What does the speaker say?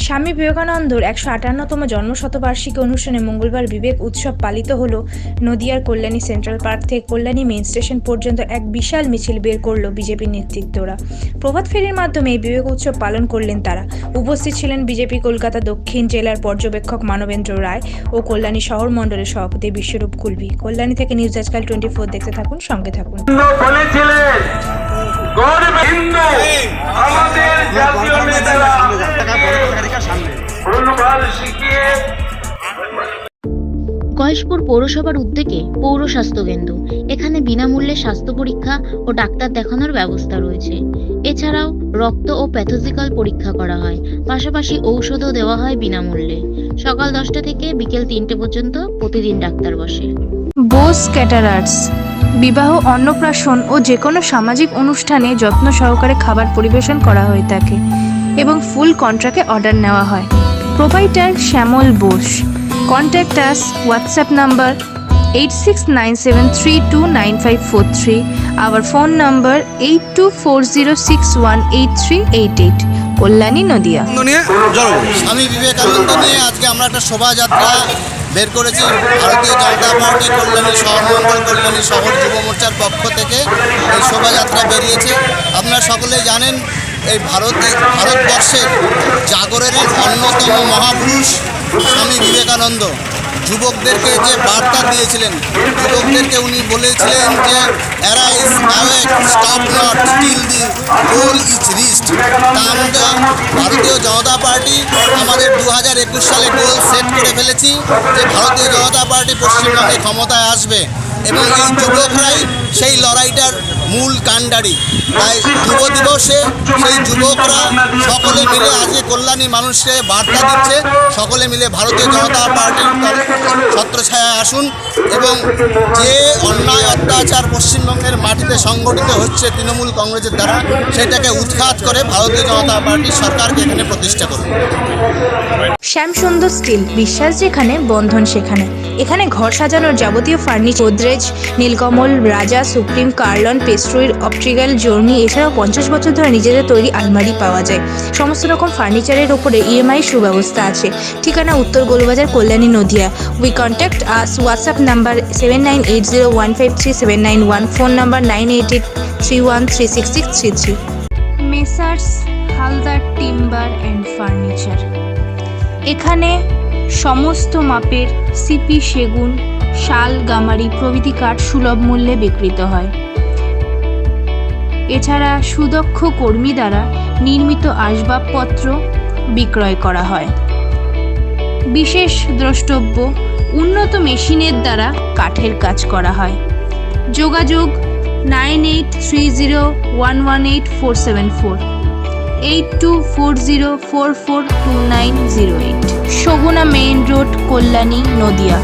স্বামী বিবেকানন্দর ১৫৮তম জন্মশতবার্ষিকী অনুষ্ঠানে মঙ্গলবার বিবেক উৎসব পালিত হল। নদিয়ার কল্যাণী সেন্ট্রাল পার্ক থেকে কল্যাণী মেইন স্টেশন পর্যন্ত এক বিশাল মিছিল বের করল বিজেপির নেতৃত্বরা। প্রভাত ফেরির মাধ্যমে এই বিবেক উৎসব পালন করলেন তারা। উপস্থিত ছিলেন বিজেপি কলকাতা দক্ষিণ জেলার পর্যবেক্ষক মানবেন্দ্র রায় ও কল্যাণী শহর মণ্ডলের সভাপতি বিশ্বরূপ কুলবি। কল্যাণী থেকে নিউজ আজকাল 24 দেখতে থাকুন, সঙ্গে থাকুন। গয়েশপুর পৌরসভার উদ্যোগে পৌর স্বাস্থ্য কেন্দ্র। এখানে বিনামূল্যে স্বাস্থ্য পরীক্ষা ও ডাক্তার দেখানোর ব্যবস্থা রয়েছে। এছাড়াও রক্ত ও প্যাথোলজিক্যাল পরীক্ষা করা হয়, পাশাপাশি ঔষধও দেওয়া হয় বিনামূল্যে। সকাল 10টা থেকে বিকেল 3টে পর্যন্ত প্রতিদিন ডাক্তার বসে। বোস ক্যাটারার্স বিবাহ, অন্নপ্রাশন ও যে কোনো সামাজিক অনুষ্ঠানে যত্ন সহকারে খাবার পরিবেশন করা হয়ে থাকে এবং ফুল কন্ট্রাক্টে অর্ডার নেওয়া হয়। Proprietor Shyamal Bose. Contact us, WhatsApp number 8697329543, our phone number 8240618388, Kalyani, Nadia. Swami Vivekananda নিয়ে আজকে আমরা একটা শোভাযাত্রা বের করেছি। ভারতীয় জনতা পার্টি কল্যাণী শহর মণ্ডল, কল্যাণী শহর যুব মোর্চার পক্ষ থেকে এই শোভাযাত্রা বেরিয়েছে। আপনারা সকলেই জানেন, এই ভারতবর্ষের জাগরণের অন্যতম মহাপুরুষ স্বামী বিবেকানন্দ যুবকদেরকে যে বার্তা দিয়েছিলেন, যুবকদেরকে উনি বলেছিলেন যে arise, awake, stop not till the goal is reached. তার মধ্যে ভারতীয় জনতা পার্টি আমাদের 2021 সালে গোল সেট করে ফেলেছি যে ভারতীয় জনতা পার্টি পশ্চিমবঙ্গে ক্ষমতায় আসবে এবং এই যুবকরাই সেই লড়াইটার মূল কাণ্ডারি। তাই যুব দিবসে সেই যুবকরা সকলে মিলে আজকে কল্যাণী মানুষকে বার্তা দিচ্ছে, সকলে মিলে ভারতীয় জনতা পার্টির ছত্রছায়ায় আসুন এবং যে অন্যায় অত্যাচার পশ্চিমবঙ্গের মাটিতে সংগঠিত হচ্ছে তৃণমূল কংগ্রেসের দ্বারা, সেটাকে উৎখাত করে ভারতীয় জনতা পার্টি সরকারকে এখানে প্রতিষ্ঠা করুন। শ্যামসুন্দর স্টিল, বিশ্বাস যেখানে, বন্ধন সেখানে। এখানে ঘর সাজানোর যাবতীয় ফার্নিচার, গোদরেজ, নীলকমল, রাজা, সুপ্রিম, কার্লন, পেস্ট্রুইর, অপট্রিক্যাল, জর্নি, এছাড়াও 50 বছর ধরে নিজেদের তৈরি আলমারি পাওয়া যায়। সমস্ত রকম ফার্নিচারের ওপরে EMI সুব্যবস্থা আছে। ঠিকানা উত্তর Golbazar, Kalyani, Nadia. We contact us, WhatsApp number 7980153791, phone number 9883136633। Messrs Haldar timber and furniture. এখানে সমস্ত মাপের সিপি, সেগুন, শাল, গামারি প্রভৃতি কাঠ সুলভ মূল্যে বিক্রিত হয়। এছাড়া সুদক্ষ কর্মী দ্বারা নির্মিত আসবাবপত্র বিক্রয় করা হয়। বিশেষ দ্রষ্টব্য, উন্নত মেশিনের দ্বারা কাঠের কাজ করা হয়। যোগাযোগ 9830118474, 8240442908, সগুনা মেইন রোড, কল্যাণী, নদিয়া।